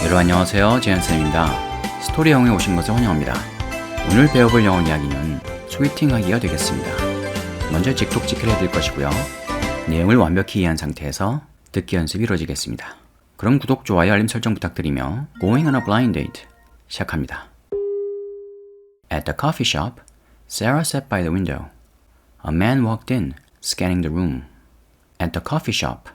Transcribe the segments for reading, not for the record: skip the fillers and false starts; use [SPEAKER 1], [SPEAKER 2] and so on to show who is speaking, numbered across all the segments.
[SPEAKER 1] 여러분 안녕하세요. 제한쌤입니다. 스토리 영어에 오신 것을 환영합니다. 오늘 배워볼 영어 이야기는 소개팅하기가 되겠습니다. 먼저 직독직해를 해드릴 것이고요. 내용을 완벽히 이해한 상태에서 듣기 연습이 이루어지겠습니다. 그럼 구독, 좋아요, 알림 설정 부탁드리며 Going on a blind date 시작합니다. At the coffee shop, Sarah sat by the window. A man walked in, scanning the room. At the coffee shop,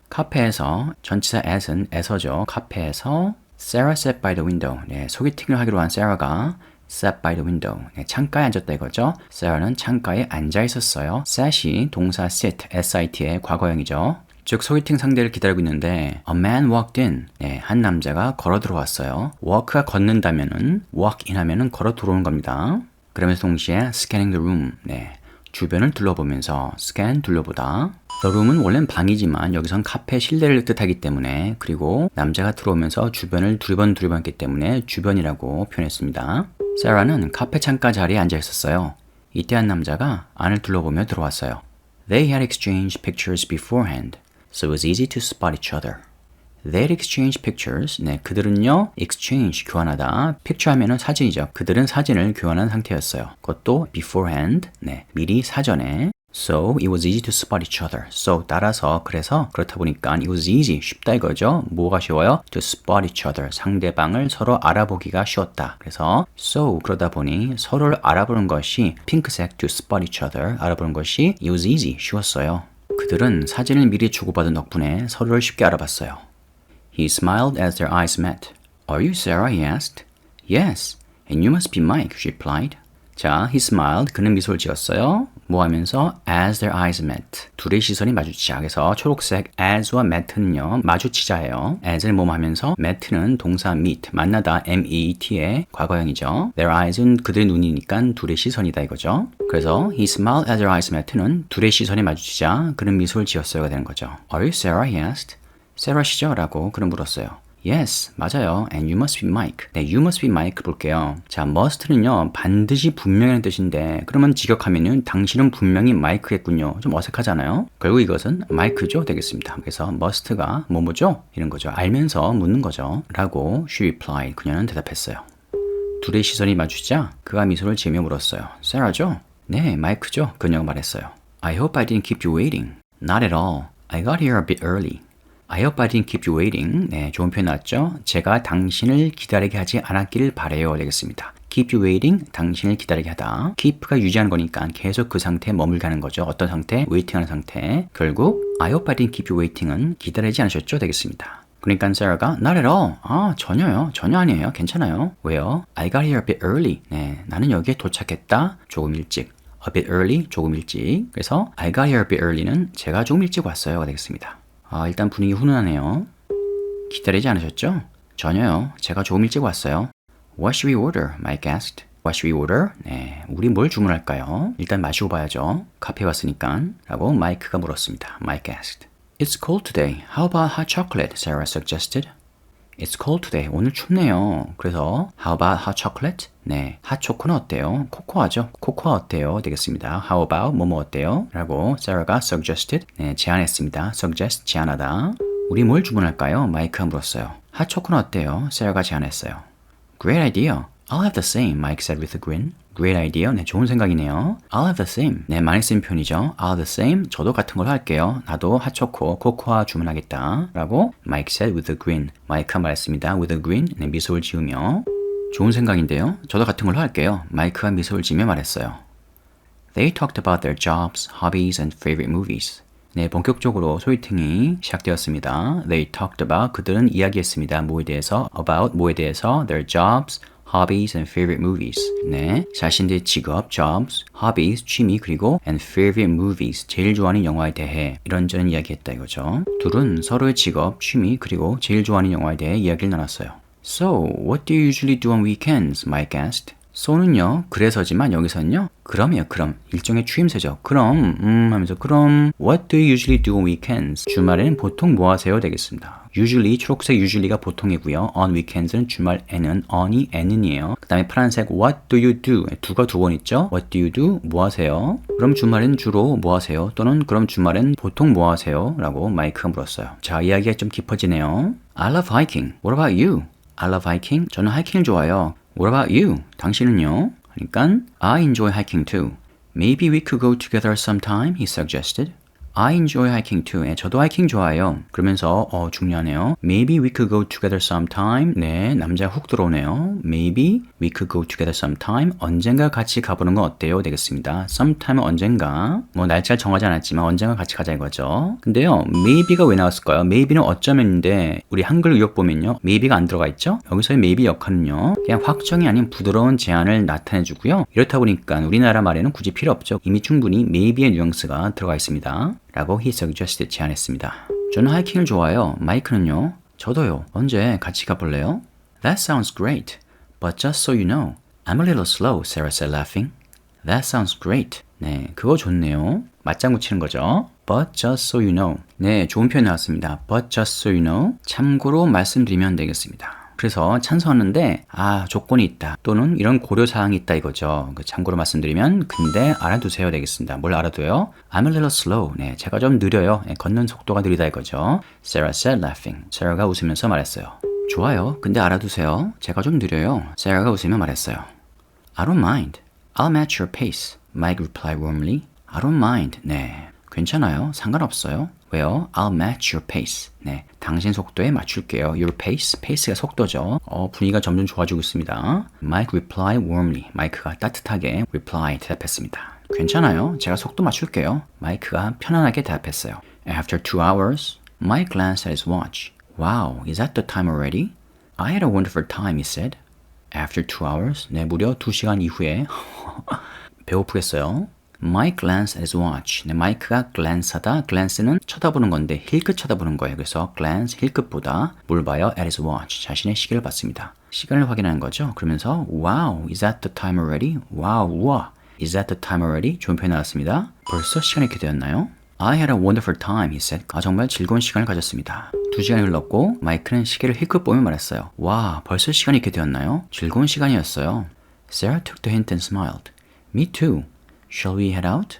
[SPEAKER 1] 카페에서, 전치사 at은 에서죠. 카페에서 Sarah sat by the window. 네, 소개팅을 하기로 한 Sarah가 sat by the window. 네, 창가에 앉았다 이거죠. Sarah는 창가에 앉아 있었어요. sit이 동사 sit, sit의 과거형이죠. 즉 소개팅 상대를 기다리고 있는데 a man walked in. 네, 한 남자가 걸어 들어왔어요. walk가 걷는다면은 walk in 하면은 걸어 들어오는 겁니다. 그러면서 동시에 scanning the room. 네, 주변을 둘러보면서 scan 둘러보다. The room은 원래는 방이지만 여기선 카페 실내를 뜻하기 때문에 그리고 남자가 들어오면서 주변을 두리번 했기 때문에 주변이라고 표현했습니다. Sarah는 카페 창가 자리에 앉아 있었어요. 이때 한 남자가 안을 둘러보며 들어왔어요. They had exchanged pictures beforehand, so it was easy to spot each other. They had exchanged pictures. 네, 그들은요, exchange, 교환하다. picture 하면은 사진이죠. 그들은 사진을 교환한 상태였어요. 그것도 beforehand, 네, 미리 사전에. So it was easy to spot each other. So 따라서 그래서 그렇다 보니까 it was easy, 쉽다 이거죠. 뭐가 쉬워요? To spot each other. 상대방을 서로 알아보기가 쉬웠다. 그래서 so 그러다 보니 서로를 알아보는 것이 핑크색 to spot each other 알아보는 것이 it was easy, 쉬웠어요. 그들은 사진을 미리 주고받은 덕분에 서로를 쉽게 알아봤어요. He smiled as their eyes met. Are you Sarah? He asked. Yes, and you must be Mike, she replied. 자, he smiled. 그는 미소를 지었어요. 뭐 하면서 as their eyes met. 둘의 시선이 마주치자. 그래서 초록색 as와 met는요, 마주치자예요. as를 뭐 하면서 met는 동사 meet, 만나다, meet의 과거형이죠. their eyes은 그들의 눈이니까 둘의 시선이다 이거죠. 그래서 he smiled as their eyes met는 둘의 시선이 마주치자 그는 미소를 지었어요가 되는 거죠. Are you Sarah? He asked. Sarah시죠? 라고 그는 물었어요. Yes, 맞아요. And you must be Mike. 네, you must be Mike 볼게요. 자, must는요, 반드시 분명이라는 뜻인데 그러면 직역하면은 당신은 분명히 마이크겠군요. 좀 어색하잖아요. 결국 이것은 마이크죠 되겠습니다. 그래서 must가 뭐죠? 이런 거죠. 알면서 묻는 거죠. 라고 she replied. 그녀는 대답했어요. 둘의 시선이 마주치자 그가 미소를 지으며 물었어요. Sarah죠? 네, 마이크죠. 그녀가 말했어요. I hope I didn't keep you waiting. Not at all. I got here a bit early. I hope I didn't keep you waiting. 네, 좋은 표현 나왔죠? 제가 당신을 기다리게 하지 않았기를 바래요. 되겠습니다. keep you waiting, 당신을 기다리게 하다. keep가 유지하는 거니까 계속 그 상태에 머물게 하는 거죠. 어떤 상태? waiting하는 상태. 결국 I hope I didn't keep you waiting은 기다리지 않으셨죠? 되겠습니다. 그러니까 Sarah가 not at all. 전혀요. 전혀 아니에요. 괜찮아요. 왜요? I got here a bit early. 네, 나는 여기에 도착했다. 조금 일찍. A bit early, 조금 일찍. 그래서 I got here a bit early는 제가 조금 일찍 왔어요. 되겠습니다. 일단 분위기 훈훈하네요. 기다리지 않으셨죠? 전혀요. 제가 조금 일찍 왔어요. What should we order? Mike asked. What should we order? 네, 우리 뭘 주문할까요? 일단 마시고 봐야죠. 카페 왔으니까. 라고 마이크가 물었습니다. Mike asked. It's cold today. How about hot chocolate? Sarah suggested. It's cold today. 오늘 춥네요. 그래서 How about hot chocolate? 네, 핫초코는 어때요? 코코아죠. 코코아 어때요? 되겠습니다. How about 뭐뭐 어때요? 라고 Sarah가 suggested. 네, 제안했습니다. suggest, 제안하다. 우리 뭘 주문할까요? 마이크가 물었어요. 핫초코는 어때요? Sarah가 제안했어요. Great idea. I'll have the same, Mike said with a grin. Great idea. 네, 좋은 생각이네요. I'll have the same. 네, 많이 쓰인 표현이죠. I'll have the same. 저도 같은 걸로 할게요. 나도 핫초코, 코코아 주문하겠다. 라고 Mike said with a grin. 마이크가 말했습니다. with a grin. 네, 미소를 지으며. 좋은 생각인데요. 저도 같은 걸로 할게요. 마이크가 미소를 지으며 말했어요. They talked about their jobs, hobbies, and favorite movies. 네, 본격적으로 소개팅이 시작되었습니다. They talked about, 그들은 이야기했습니다. 뭐에 대해서? About, 뭐에 대해서? Their jobs, hobbies and favorite movies. 네, 자신들의 직업, jobs, hobbies, 취미, 그리고 and favorite movies, 제일 좋아하는 영화에 대해 이런저런 이야기했다 이거죠. 둘은 서로의 직업, 취미, 그리고 제일 좋아하는 영화에 대해 이야기를 나눴어요. So, what do you usually do on weekends? Mike asked. so는요, 그래서지만 여기서는요, 그럼이요, 그럼. 일종의 추임새죠. 그럼, 하면서 그럼, what do you usually do on weekends? 주말에는 보통 뭐 하세요? 되겠습니다. usually, 초록색 usually가 보통이고요. on weekends는 주말에는, on이 n은이에요. 그 다음에 파란색 what do you do? do가 두 번 있죠? what do you do? 뭐 하세요? 그럼 주말엔 주로 뭐 하세요? 또는 그럼 주말엔 보통 뭐 하세요? 라고 마이크가 물었어요. 자, 이야기가 좀 깊어지네요. I love hiking. What about you? I love hiking. 저는 하이킹을 좋아해요. What about you? 당신은요? 그러니까 I enjoy hiking too. Maybe we could go together sometime, he suggested. I enjoy hiking too. 네, 저도 하이킹 좋아해요. 그러면서 중요하네요. Maybe we could go together sometime. 네, 남자 훅 들어오네요. Maybe we could go together sometime. 언젠가 같이 가보는 건 어때요? 되겠습니다. Sometime 언젠가. 뭐 날짜를 정하지 않았지만 언젠가 같이 가자 이거죠. 근데요, maybe가 왜 나왔을까요? maybe는 어쩌면인데 우리 한글 의역 보면요, maybe가 안 들어가 있죠? 여기서의 maybe 역할은요, 그냥 확정이 아닌 부드러운 제안을 나타내주고요. 이렇다 보니까 우리나라 말에는 굳이 필요 없죠. 이미 충분히 maybe의 뉘앙스가 들어가 있습니다. 라고 he suggested 제안했습니다. 저는 하이킹을 좋아해요. 마이크는요? 저도요. 언제 같이 가볼래요? That sounds great. But just so you know, I'm a little slow, Sarah said laughing. That sounds great. 네, 그거 좋네요. 맞장구 치는 거죠. But just so you know. 네, 좋은 표현 나왔습니다. But just so you know. 참고로 말씀드리면 되겠습니다. 그래서 찬성하는데 조건이 있다 또는 이런 고려사항이 있다 이거죠. 참고로 말씀드리면 근데 알아두세요 되겠습니다. 뭘 알아둬요? I'm a little slow. 네, 제가 좀 느려요. 네, 걷는 속도가 느리다 이거죠. Sarah said laughing. Sarah가 웃으면서 말했어요. 좋아요. 근데 알아두세요. 제가 좀 느려요. Sarah가 웃으며 말했어요. I don't mind. I'll match your pace. Mike replied warmly. I don't mind. 네, 괜찮아요. 상관없어요. 왜요? I'll match your pace. 네, 당신 속도에 맞출게요. Your pace. pace가 속도죠. 분위기가 점점 좋아지고 있습니다. Mike replied warmly. 마이크가 따뜻하게 reply 대답했습니다. 괜찮아요. 제가 속도 맞출게요. 마이크가 편안하게 대답했어요. After 2 hours, Mike glanced at his watch. Wow, is that the time already? I had a wonderful time, he said. After 2 hours, 네, 무려 2시간 이후에 배고프겠어요. Mike glanced at his watch. 네, 마이크가 glance하다. glance는 쳐다보는 건데 힐끗 쳐다보는 거예요. 그래서 glance, 힐끗보다 뭘 봐요? at his watch. 자신의 시계를 봤습니다. 시간을 확인하는 거죠. 그러면서 Wow, is that the time already? Wow, 우와. Is that the time already? 좋은 표현 나왔습니다. 벌써 시간이 이렇게 되었나요? I had a wonderful time, he said. 정말 즐거운 시간을 가졌습니다. 2시간이 흘렀고 마이크는 시계를 힐끗 보며 말했어요. 와, 벌써 시간이 이렇게 되었나요? 즐거운 시간이었어요. Sarah took the hint and smiled. Me too. Shall we head out?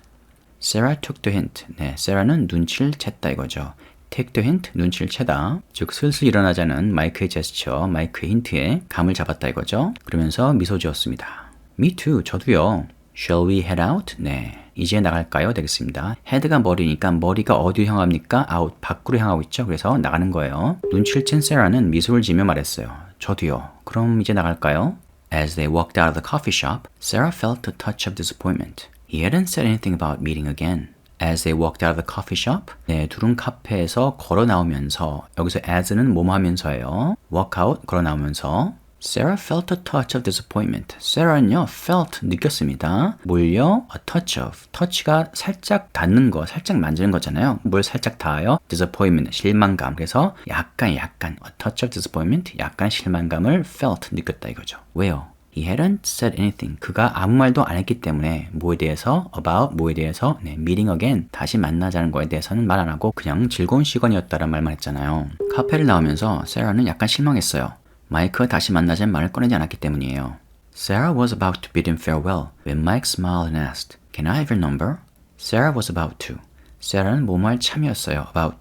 [SPEAKER 1] Sarah took the hint. 네, Sarah는 눈치를 챘다 이거죠. Take the hint, 눈치를 채다. 즉 슬슬 일어나자는 마이크의 제스처, 마이크의 힌트에 감을 잡았다 이거죠. 그러면서 미소 지었습니다. Me too, 저도요. Shall we head out? 네, 이제 나갈까요? 되겠습니다. head가 머리니까 머리가 어디로 향합니까? out, 밖으로 향하고 있죠. 그래서 나가는 거예요. 눈치를 챈 Sarah는 미소를 지으며 말했어요. 저도요. 그럼 이제 나갈까요? As they walked out of the coffee shop, Sarah felt a touch of disappointment. He hadn't said anything about meeting again. As they walked out of the coffee shop, 네, 둘은 카페에서 걸어 나오면서 여기서 as는 뭐뭐 하면서예요. walk out, 걸어 나오면서 Sarah felt a touch of disappointment. Sarah는요, felt, 느꼈습니다. 뭘요? A touch of. touch가 살짝 닿는 거, 살짝 만지는 거잖아요. 뭘 살짝 닿아요? disappointment, 실망감. 그래서 약간, a touch of disappointment, 약간 실망감을 felt, 느꼈다 이거죠. 왜요? He hadn't said anything. 그가 아무 말도 안 했기 때문에 뭐에 대해서, about 뭐에 대해서, 네, meeting again, 다시 만나자는 거에 대해서는 말 안 하고 그냥 즐거운 시간이었다란 말만 했잖아요. 카페를 나오면서 Sarah는 약간 실망했어요. 마이크가 다시 만나자는 말을 꺼내지 않았기 때문이에요. Sarah was about to bid him farewell when Mike smiled and asked, Can I have your number? Sarah was about to. Sarah는 뭐뭐할 참이었어요. about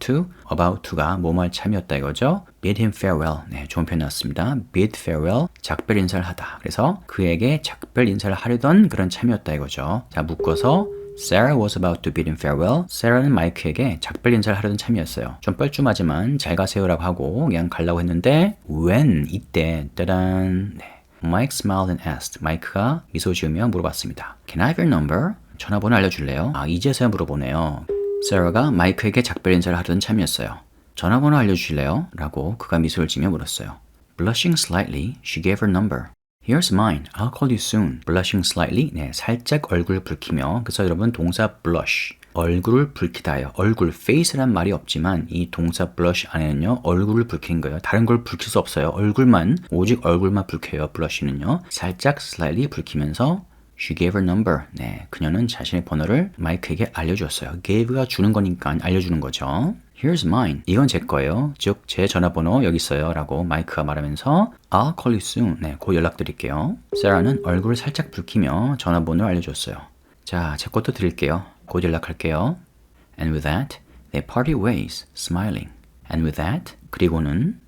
[SPEAKER 1] to가 뭐뭐할 참이었다 이거죠. bid him farewell. 네, 좋은 표현 나왔습니다. bid farewell, 작별 인사를 하다. 그래서 그에게 작별 인사를 하려던 그런 참이었다 이거죠. 자, 묶어서 Sarah was about to bid him farewell. Sarah는 마이크에게 작별 인사를 하려던 참이었어요. 좀 뻘쭘하지만 잘 가세요라고 하고 그냥 가려고 했는데 when, 이때, 따단, 네. Mike smiled and asked. 마이크가 미소 지으며 물어봤습니다. Can I have your number? 전화번호 알려줄래요? 이제서야 물어보네요. Sarah가 마이크에게 작별 인사를 하려던 참이었어요. 전화번호 알려주실래요? 라고 그가 미소를 지으며 물었어요. Blushing slightly, she gave her number. Here's mine. I'll call you soon. Blushing slightly. 네, 살짝 얼굴을 붉히며. 그래서 여러분 동사 blush. 얼굴을 붉히다예요. 얼굴, face란 말이 없지만 이 동사 blush 안에는요. 얼굴을 붉히는 거예요. 다른 걸 붉힐 수 없어요. 얼굴만, 오직 얼굴만 붉혀요. blush는요. 살짝 slightly 붉히면서 She gave her number. 네, 그녀는 자신의 번호를 마이크에게 알려주었어요. gave가 주는 거니까 알려주는 거죠. Here's mine. 이건 제 거예요. 즉, 제 전화번호 여기 있어요. 라고 마이크가 말하면서 I'll call you soon. 네, 곧 연락드릴게요. Sarah는 얼굴을 살짝 붉히며 전화번호를 알려줬어요. 자, 제 것도 드릴게요. 곧 연락할게요. And with that, they parted ways, smiling. And with that, 그리고는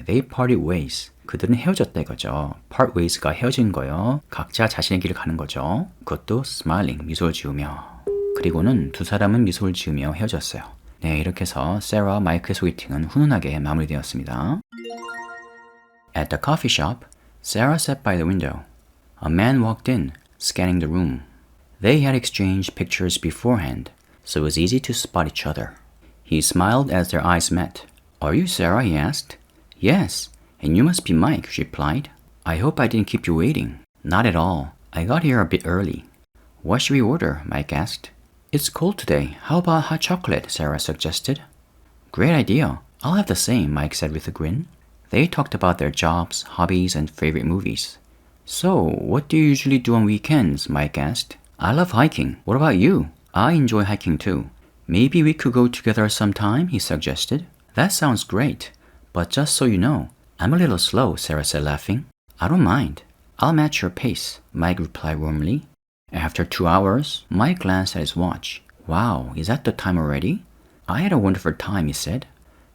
[SPEAKER 1] they parted ways. 그들은 헤어졌다 이거죠. part ways가 헤어진 거요. 각자 자신의 길을 가는 거죠. 그것도 smiling, 미소를 지으며. 그리고는 두 사람은 미소를 지으며 헤어졌어요. 네, 이렇게 해서 세라와 마이크의 소개팅은 훈훈하게 마무리되었습니다. At the coffee shop, Sarah sat by the window. A man walked in, scanning the room. They had exchanged pictures beforehand, so it was easy to spot each other. He smiled as their eyes met. Are you Sarah? He asked. Yes, and you must be Mike, she replied. I hope I didn't keep you waiting. Not at all. I got here a bit early. What should we order? Mike asked. It's cold today. How about hot chocolate? Sarah suggested. Great idea. I'll have the same, Mike said with a grin. They talked about their jobs, hobbies, and favorite movies. So, what do you usually do on weekends? Mike asked. I love hiking. What about you? I enjoy hiking too. Maybe we could go together sometime, he suggested. That sounds great. But just so you know, I'm a little slow, Sarah said, laughing. I don't mind. I'll match your pace, Mike replied warmly. After 2 hours, Mike glanced at his watch. Wow, is that the time already? I had a wonderful time, he said.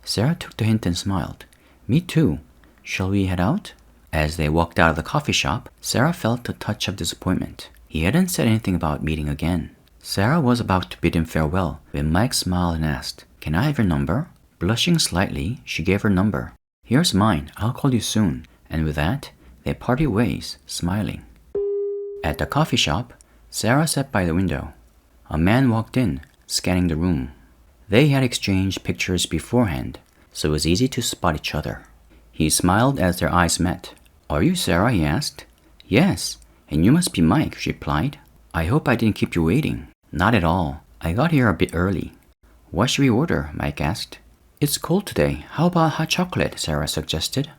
[SPEAKER 1] Sarah took the hint and smiled. Me too. Shall we head out? As they walked out of the coffee shop, Sarah felt a touch of disappointment. He hadn't said anything about meeting again. Sarah was about to bid him farewell when Mike smiled and asked, Can I have your number? Blushing slightly, she gave her number. Here's mine. I'll call you soon. And with that, they parted ways, smiling. At the coffee shop, Sarah sat by the window. A man walked in, scanning the room. They had exchanged pictures beforehand, so it was easy to spot each other. He smiled as their eyes met. Are you Sarah? He asked. Yes, and you must be Mike, she replied. I hope I didn't keep you waiting. Not at all. I got here a bit early. What should we order? Mike asked. It's cold today. How about hot chocolate? Sarah suggested.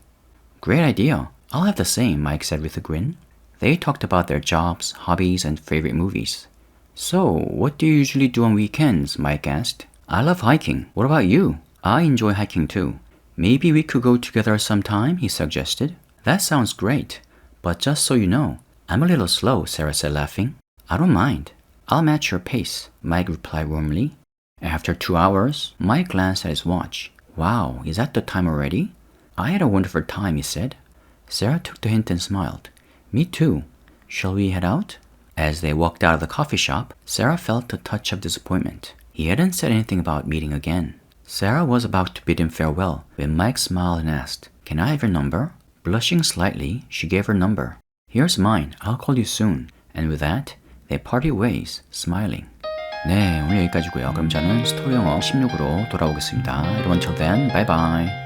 [SPEAKER 1] Great idea. I'll have the same, Mike said with a grin. They talked about their jobs, hobbies, and favorite movies. So, what do you usually do on weekends? Mike asked. I love hiking. What about you? I enjoy hiking too. Maybe we could go together sometime, he suggested. That sounds great. But just so you know, I'm a little slow, Sarah said, laughing. I don't mind. I'll match your pace, Mike replied warmly. After 2 hours, Mike glanced at his watch. Wow, is that the time already? I had a wonderful time, he said. Sarah took the hint and smiled. Me too. Shall we head out? As they walked out of the coffee shop, Sarah felt a touch of disappointment. He hadn't said anything about meeting again. Sarah was about to bid him farewell when Mike smiled and asked, Can I have your number? Blushing slightly, she gave her number. Here's mine. I'll call you soon. And with that, they parted ways, smiling. 네, 오늘 여기까지고요. 그럼 저는 스토리 영어 16으로 돌아오겠습니다. 여러분, till then, bye bye.